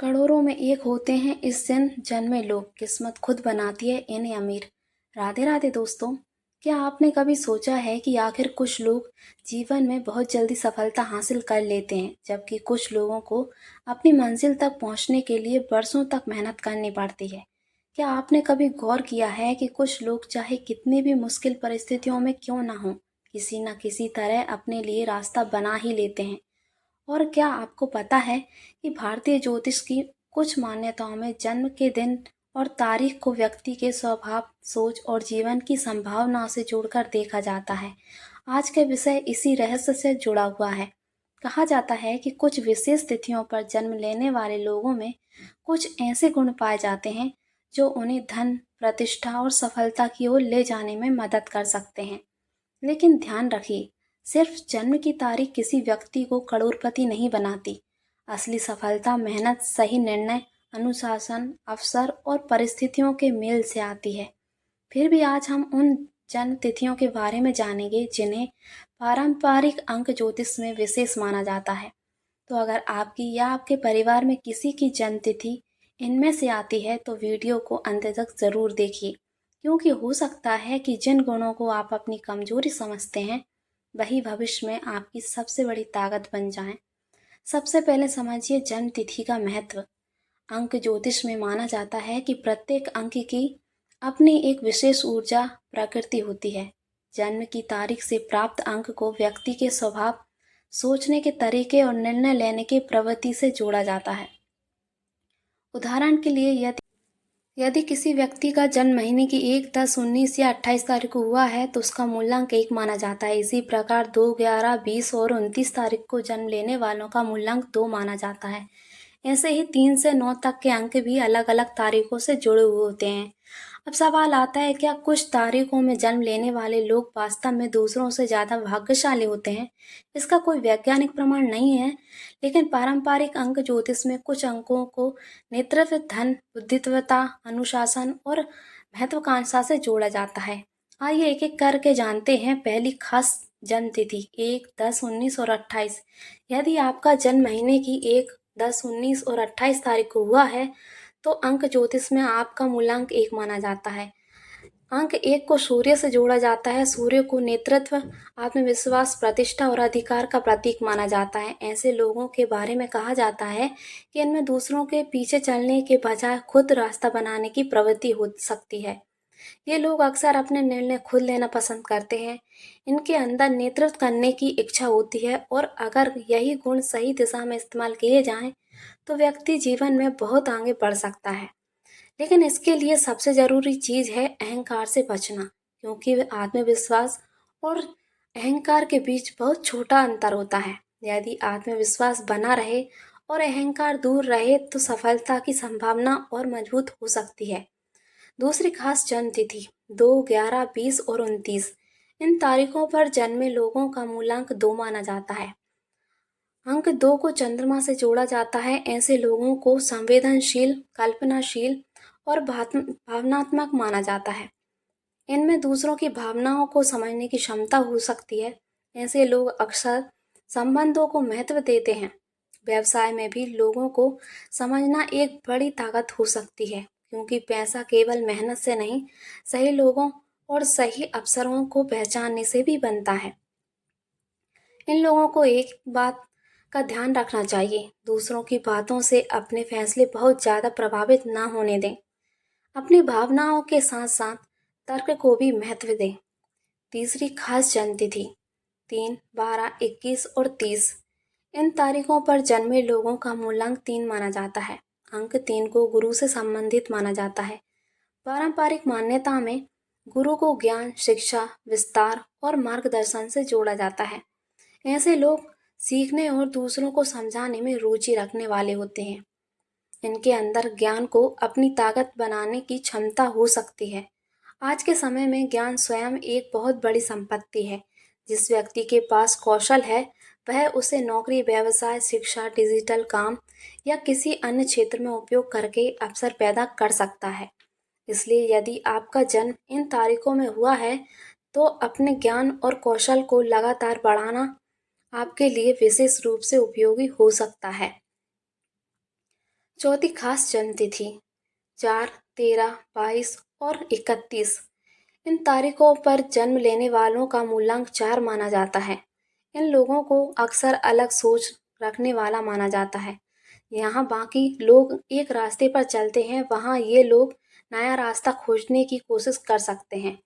करोड़ों में एक होते हैं इस दिन जन्मे लोग, किस्मत खुद बनाती है इन्हें अमीर। राधे राधे दोस्तों। क्या आपने कभी सोचा है कि आखिर कुछ लोग जीवन में बहुत जल्दी सफलता हासिल कर लेते हैं, जबकि कुछ लोगों को अपनी मंजिल तक पहुंचने के लिए बरसों तक मेहनत करनी पड़ती है। क्या आपने कभी गौर किया है कि कुछ लोग चाहे कितनी भी मुश्किल परिस्थितियों में क्यों ना हो, किसी न किसी तरह अपने लिए रास्ता बना ही लेते हैं। और क्या आपको पता है कि भारतीय ज्योतिष की कुछ मान्यताओं में जन्म के दिन और तारीख को व्यक्ति के स्वभाव, सोच और जीवन की संभावनाओं से जोड़कर देखा जाता है। आज का विषय इसी रहस्य से जुड़ा हुआ है। कहा जाता है कि कुछ विशेष तिथियों पर जन्म लेने वाले लोगों में कुछ ऐसे गुण पाए जाते हैं जो उन्हें धन, प्रतिष्ठा और सफलता की ओर ले जाने में मदद कर सकते हैं। लेकिन ध्यान रखिए, सिर्फ जन्म की तारीख किसी व्यक्ति को करोड़पति नहीं बनाती। असली सफलता मेहनत, सही निर्णय, अनुशासन, अवसर और परिस्थितियों के मेल से आती है। फिर भी आज हम उन जन्म तिथियों के बारे में जानेंगे जिन्हें पारंपरिक अंक ज्योतिष में विशेष माना जाता है। तो अगर आपकी या आपके परिवार में किसी की जन्म तिथि इनमें से आती है तो वीडियो को अंत तक जरूर देखिए, क्योंकि हो सकता है कि जिन गुणों को आप अपनी कमजोरी समझते हैं वही भविष्य में आपकी सबसे बड़ी ताकत बन जाएं। सबसे पहले समझिए जन्म तिथि का महत्व। अंक ज्योतिष में माना जाता है कि प्रत्येक अंक की अपनी एक विशेष ऊर्जा प्रकृति होती है। जन्म की तारीख से प्राप्त अंक को व्यक्ति के स्वभाव, सोचने के तरीके और निर्णय लेने की प्रवृत्ति से जोड़ा जाता है। उदाहरण के लिए यदि यदि किसी व्यक्ति का जन्म महीने की 1, 10, 19 या 28 तारीख को हुआ है तो उसका मूलांक 1 माना जाता है। इसी प्रकार 2, 11, 20 और 29 तारीख को जन्म लेने वालों का मूलांक 2 माना जाता है। ऐसे ही 3 से 9 तक के अंक भी अलग अलग तारीखों से जुड़े हुए होते हैं। अब सवाल आता है, क्या कुछ तारीखों में जन्म लेने वाले लोग वास्तव में दूसरों से ज्यादा भाग्यशाली होते हैं? इसका कोई वैज्ञानिक प्रमाण नहीं है, लेकिन पारंपरिक अंक ज्योतिष में कुछ अंकों को नेतृत्व, धन, बुद्धिमत्ता, अनुशासन और महत्वाकांक्षा से जोड़ा जाता है। आइए एक एक करके जानते हैं। पहली खास जन्म तिथि 1, 10, 19 और 28। यदि आपका जन्म महीने की 1, 10, 19 और 28 तारीख को हुआ है तो अंक ज्योतिष में आपका मूलांक 1 माना जाता है। अंक 1 को सूर्य से जोड़ा जाता है। सूर्य को नेतृत्व, आत्मविश्वास, प्रतिष्ठा और अधिकार का प्रतीक माना जाता है। ऐसे लोगों के बारे में कहा जाता है कि इनमें दूसरों के पीछे चलने के बजाय खुद रास्ता बनाने की प्रवृत्ति हो सकती है। ये लोग अक्सर अपने निर्णय खुद लेना पसंद करते हैं। इनके अंदर नेतृत्व करने की इच्छा होती है और अगर यही गुण सही दिशा में इस्तेमाल किए जाएं तो व्यक्ति जीवन में बहुत आगे बढ़ सकता है। लेकिन इसके लिए सबसे जरूरी चीज है अहंकार से बचना, क्योंकि आत्मविश्वास और अहंकार के बीच बहुत छोटा अंतर होता है। यदि आत्मविश्वास बना रहे और अहंकार दूर रहे तो सफलता की संभावना और मजबूत हो सकती है। दूसरी खास जन्म तिथि 2, 11, 20 और 29। इन तारीखों पर जन्मे लोगों का मूलांक 2 माना जाता है। अंक 2 को चंद्रमा से जोड़ा जाता है। ऐसे लोगों को संवेदनशील, कल्पनाशील और भावनात्मक माना जाता है। इनमें दूसरों की भावनाओं को समझने की क्षमता हो सकती है। ऐसे लोग अक्सर संबंधों को महत्व देते हैं। व्यवसाय में भी लोगों को समझना एक बड़ी ताकत हो सकती है, क्योंकि पैसा केवल मेहनत से नहीं, सही लोगों और सही अवसरों को पहचानने से भी बनता है। इन लोगों को एक बात का ध्यान रखना चाहिए, दूसरों की बातों से अपने फैसले बहुत ज़्यादा प्रभावित ना होने दें। अपनी भावनाओं के साथ साथ तर्क को भी महत्व दें। तीसरी खास जन्म तिथि 3, 12, 21 और 30। इन तारीखों पर जन्मे लोगों का मूलांक 3 माना जाता है। अंक 3 को गुरु से संबंधित माना जाता है। पारंपरिक मान्यता में गुरु को ज्ञान, शिक्षा, विस्तार और मार्गदर्शन से जोड़ा जाता है। ऐसे लोग सीखने और दूसरों को समझाने में रुचि रखने वाले होते हैं। इनके अंदर ज्ञान को अपनी ताकत बनाने की क्षमता हो सकती है। आज के समय में ज्ञान स्वयं एक बहुत बड़ी संपत्ति है। जिस व्यक्ति के पास कौशल है वह उसे नौकरी, व्यवसाय, शिक्षा, डिजिटल काम या किसी अन्य क्षेत्र में उपयोग करके अवसर पैदा कर सकता है। इसलिए यदि आपका जन्म इन तारीखों में हुआ है तो अपने ज्ञान और कौशल को लगातार बढ़ाना आपके लिए विशेष रूप से उपयोगी हो सकता है। चौथी खास जन्मतिथि 4, 13, 22 और 31। इन तारीखों पर जन्म लेने वालों का मूलांक 4 माना जाता है। इन लोगों को अक्सर अलग सोच रखने वाला माना जाता है। यहाँ बाकी लोग एक रास्ते पर चलते हैं, वहाँ ये लोग नया रास्ता खोजने की कोशिश कर सकते हैं।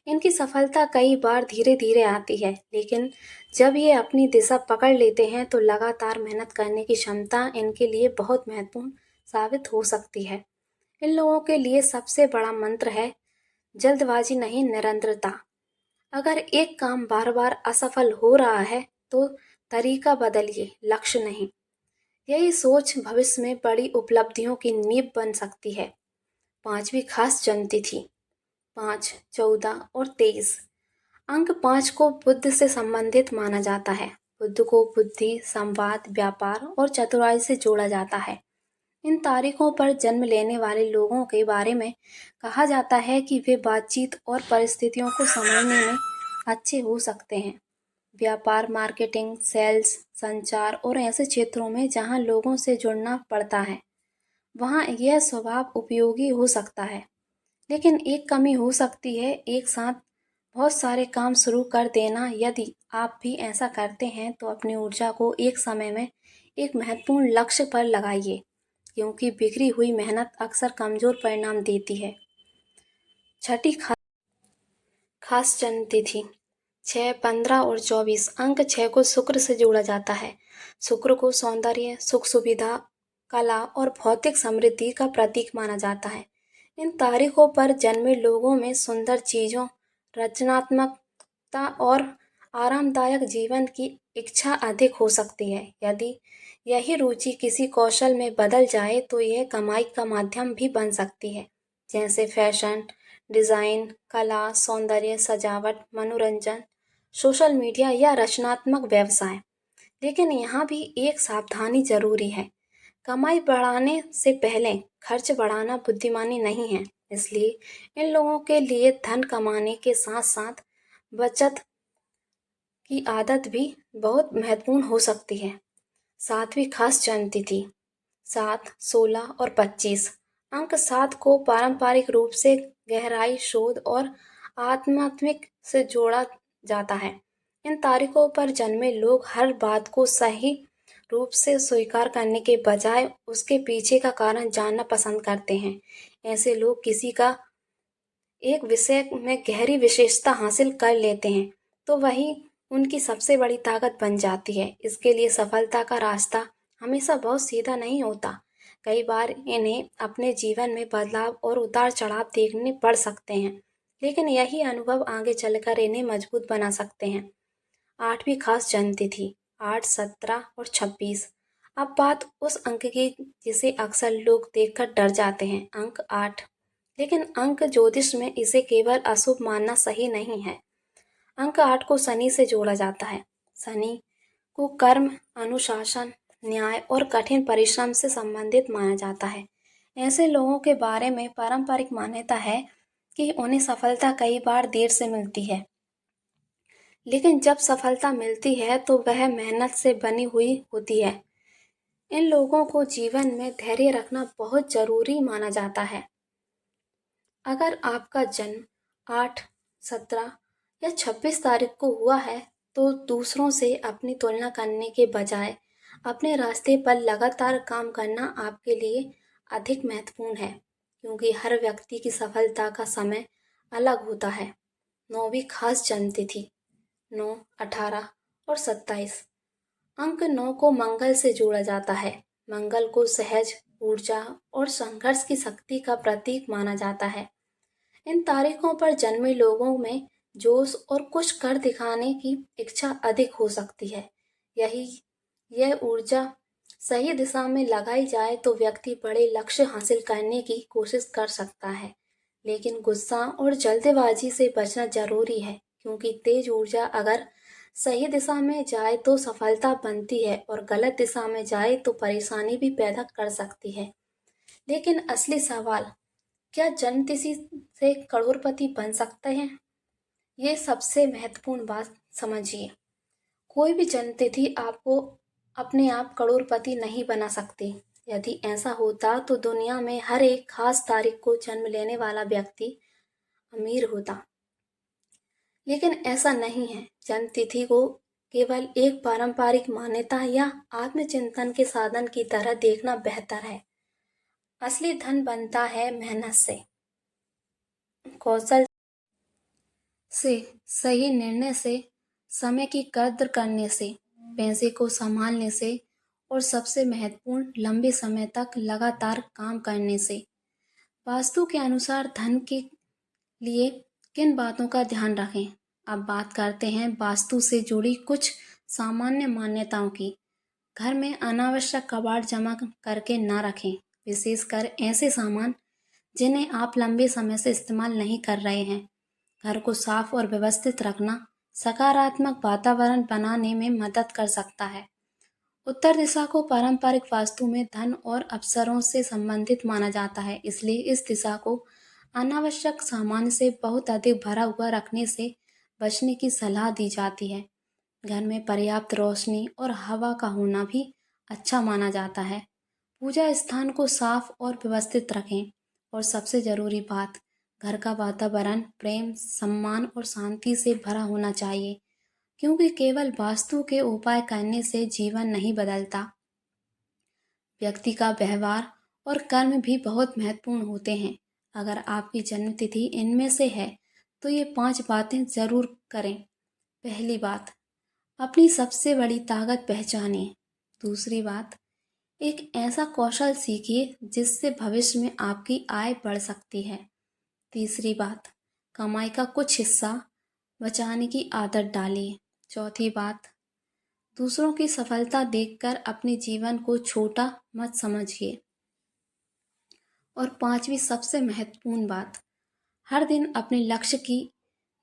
इनकी सफलता कई बार धीरे-धीरे आती है, लेकिन जब ये अपनी दिशा पकड़ लेते हैं तो लगातार मेहनत करने की क्षमता इनके लिए बहुत महत्वपूर्ण साबित हो सकती है। इन लोगों के लिए सबसे बड़ा मंत्र है जल्दबाजी नहीं, निरंतरता। अगर एक काम बार-बार असफल हो रहा है तो तरीका बदलिए, लक्ष्य नहीं। यही सोच भविष्य में बड़ी उपलब्धियों की नींव बन सकती है। पांचवी खास जन्मतिथि 5, 14 और 23। अंक 5 को बुद्ध से संबंधित माना जाता है। बुद्ध को बुद्धि, संवाद, व्यापार और चतुराई से जोड़ा जाता है। इन तारीखों पर जन्म लेने वाले लोगों के बारे में कहा जाता है कि वे बातचीत और परिस्थितियों को समझने में अच्छे हो सकते हैं। व्यापार, मार्केटिंग, सेल्स, संचार और ऐसे क्षेत्रों में जहां लोगों से जुड़ना पड़ता है, वहां यह स्वभाव उपयोगी हो सकता है। लेकिन एक कमी हो सकती है, एक साथ बहुत सारे काम शुरू कर देना। यदि आप भी ऐसा करते हैं तो अपनी ऊर्जा को एक समय में एक महत्वपूर्ण लक्ष्य पर लगाइए, क्योंकि बिखरी हुई मेहनत अक्सर कमजोर परिणाम देती है। छठी खास जन्म तिथि 6, 15 और 24। अंक 6 को शुक्र से जोड़ा जाता है। शुक्र को सौंदर्य, सुख सुविधा, कला और भौतिक समृद्धि का प्रतीक माना जाता है। इन तारीखों पर जन्मे लोगों में सुंदर चीजों, रचनात्मकता और आरामदायक जीवन की इच्छा अधिक हो सकती है। यदि यही रुचि किसी कौशल में बदल जाए तो यह कमाई का माध्यम भी बन सकती है, जैसे फैशन डिजाइन, कला, सौंदर्य, सजावट, मनोरंजन, सोशल मीडिया या रचनात्मक व्यवसाय। लेकिन यहाँ भी एक सावधानी जरूरी है। कमाई बढ़ाने से पहले खर्च बढ़ाना बुद्धिमानी नहीं है। इसलिए इन लोगों के लिए धन कमाने के साथ साथ बचत की आदत भी बहुत महत्वपूर्ण हो सकती है। सातवीं खास जन्म तिथि 7, 16 और 25। अंक 7 को पारंपरिक रूप से गहराई, शोध और आध्यात्मिक से जोड़ा जाता है। इन तारीखों पर जन्मे लोग हर बात को सही रूप से स्वीकार करने के बजाय उसके पीछे का कारण जानना पसंद करते हैं। ऐसे लोग किसी का एक विषय में गहरी विशेषता हासिल कर लेते हैं तो वही उनकी सबसे बड़ी ताकत बन जाती है। इसके लिए सफलता का रास्ता हमेशा बहुत सीधा नहीं होता। कई बार इन्हें अपने जीवन में बदलाव और उतार चढ़ाव देखने पड़ सकते हैं, लेकिन यही अनुभव आगे चलकर इन्हें मजबूत बना सकते हैं। आठवीं खास जन्म तिथि 8, 17 और 26। अब बात उस अंक की जिसे अक्सर लोग देखकर डर जाते हैं, अंक 8। लेकिन अंक ज्योतिष में इसे केवल अशुभ मानना सही नहीं है। अंक 8 को शनि से जोड़ा जाता है। शनि को कर्म, अनुशासन, न्याय और कठिन परिश्रम से संबंधित माना जाता है। ऐसे लोगों के बारे में पारंपरिक मान्यता है कि उन्हें सफलता कई बार देर से मिलती है, लेकिन जब सफलता मिलती है तो वह मेहनत से बनी हुई होती है। इन लोगों को जीवन में धैर्य रखना बहुत जरूरी माना जाता है। अगर आपका जन्म 8, 17 या 26 तारीख को हुआ है तो दूसरों से अपनी तुलना करने के बजाय अपने रास्ते पर लगातार काम करना आपके लिए अधिक महत्वपूर्ण है, क्योंकि हर व्यक्ति की सफलता का समय अलग होता है। नौवीं खास जन्म तिथि 9, 18 और 27। अंक 9 को मंगल से जोड़ा जाता है। मंगल को सहज ऊर्जा और संघर्ष की शक्ति का प्रतीक माना जाता है। इन तारीखों पर जन्मे लोगों में जोश और कुछ कर दिखाने की इच्छा अधिक हो सकती है। यही यह ऊर्जा सही दिशा में लगाई जाए तो व्यक्ति बड़े लक्ष्य हासिल करने की कोशिश कर सकता है। लेकिन गुस्सा और जल्दबाजी से बचना जरूरी है, क्योंकि तेज ऊर्जा अगर सही दिशा में जाए तो सफलता बनती है और गलत दिशा में जाए तो परेशानी भी पैदा कर सकती है। लेकिन असली सवाल, क्या जन्म तिथि से करोड़पति बन सकते हैं? ये सबसे महत्वपूर्ण बात समझिए। कोई भी जन्म तिथि आपको अपने आप करोड़पति नहीं बना सकती। यदि ऐसा होता तो दुनिया में हर एक खास तारीख को जन्म लेने वाला व्यक्ति अमीर होता। लेकिन ऐसा नहीं है। जन्म तिथि को केवल एक पारंपरिक मान्यता या आत्मचिंतन के साधन की तरह देखना बेहतर है। असली धन बनता है मेहनत से, कौशल से, सही निर्णय से, समय की कद्र करने से, पैसे को संभालने से और सबसे महत्वपूर्ण लंबे समय तक लगातार काम करने से। वास्तु के अनुसार धन के लिए किन बातों का ध्यान रखें? अब बात करते हैं वास्तु से जुड़ी कुछ सामान्य मान्यताओं की। घर में अनावश्यक कबाड़ जमा करके ना रखें, विशेषकर ऐसे सामान जिन्हें आप लंबे समय से इस्तेमाल नहीं कर रहे हैं। घर को साफ और व्यवस्थित रखना सकारात्मक वातावरण बनाने में मदद कर सकता है। उत्तर दिशा को पारंपरिक वास्तु में धन और अवसरों से संबंधित माना जाता है, इसलिए इस दिशा को अनावश्यक सामान से बहुत अधिक भरा हुआ रखने से बचने की सलाह दी जाती है। घर में पर्याप्त रोशनी और हवा का होना भी अच्छा माना जाता है। पूजा स्थान को साफ और व्यवस्थित रखें और सबसे ज़रूरी बात, घर का वातावरण प्रेम, सम्मान और शांति से भरा होना चाहिए, क्योंकि केवल वास्तु के उपाय करने से जीवन नहीं बदलता। व्यक्ति का व्यवहार और कर्म भी बहुत महत्वपूर्ण होते हैं। अगर आपकी जन्म तिथि इनमें से है तो ये 5 बातें ज़रूर करें। पहली बात, अपनी सबसे बड़ी ताकत पहचानिए। दूसरी बात, एक ऐसा कौशल सीखिए जिससे भविष्य में आपकी आय बढ़ सकती है। तीसरी बात, कमाई का कुछ हिस्सा बचाने की आदत डालिए। चौथी बात, दूसरों की सफलता देखकर अपने जीवन को छोटा मत समझिए। और पांचवी सबसे महत्वपूर्ण बात, हर दिन अपने लक्ष्य की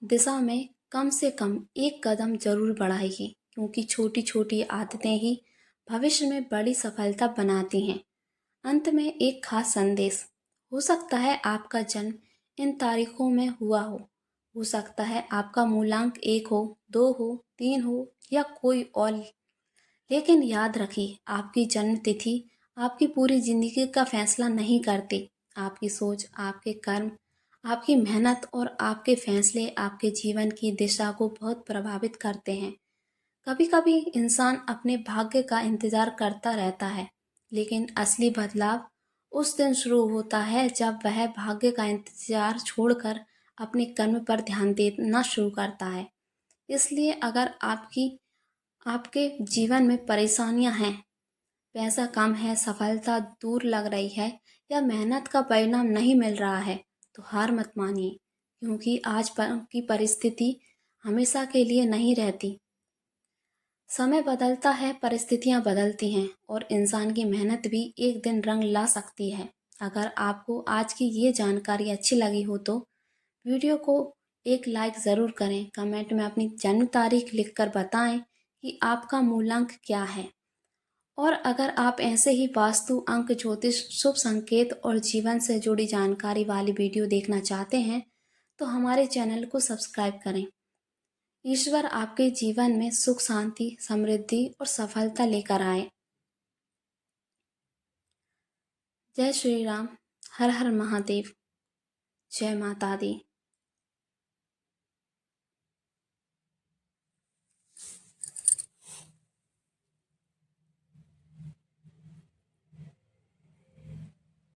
दिशा में कम से कम एक कदम जरूर बढ़ाइए, क्योंकि छोटी छोटी आदतें ही भविष्य में बड़ी सफलता बनाती हैं। अंत में एक खास संदेश, हो सकता है आपका जन्म इन तारीखों में हुआ हो सकता है आपका मूलांक 1 हो, 2 हो, 3 हो या कोई और, लेकिन याद रखिए आपकी जन्म तिथि आपकी पूरी जिंदगी का फैसला नहीं करती। आपकी सोच, आपके कर्म, आपकी मेहनत और आपके फैसले आपके जीवन की दिशा को बहुत प्रभावित करते हैं। कभी कभी इंसान अपने भाग्य का इंतजार करता रहता है, लेकिन असली बदलाव उस दिन शुरू होता है जब वह भाग्य का इंतजार छोड़कर अपने कर्म पर ध्यान देना शुरू करता है। इसलिए अगर आपके जीवन में परेशानियां हैं, पैसा कम है, सफलता दूर लग रही है या मेहनत का परिणाम नहीं मिल रहा है, तो हार मत मानिए, क्योंकि आज की परिस्थिति हमेशा के लिए नहीं रहती। समय बदलता है, परिस्थितियां बदलती हैं और इंसान की मेहनत भी एक दिन रंग ला सकती है। अगर आपको आज की ये जानकारी अच्छी लगी हो तो वीडियो को एक लाइक ज़रूर करें। कमेंट में अपनी जन्म तारीख लिखकर बताएं कि आपका मूलांक क्या है। और अगर आप ऐसे ही वास्तु, अंक, ज्योतिष, शुभ संकेत और जीवन से जुड़ी जानकारी वाली वीडियो देखना चाहते हैं तो हमारे चैनल को सब्सक्राइब करें। ईश्वर आपके जीवन में सुख, शांति, समृद्धि और सफलता लेकर आए। जय श्री राम। हर हर महादेव। जय माता दी।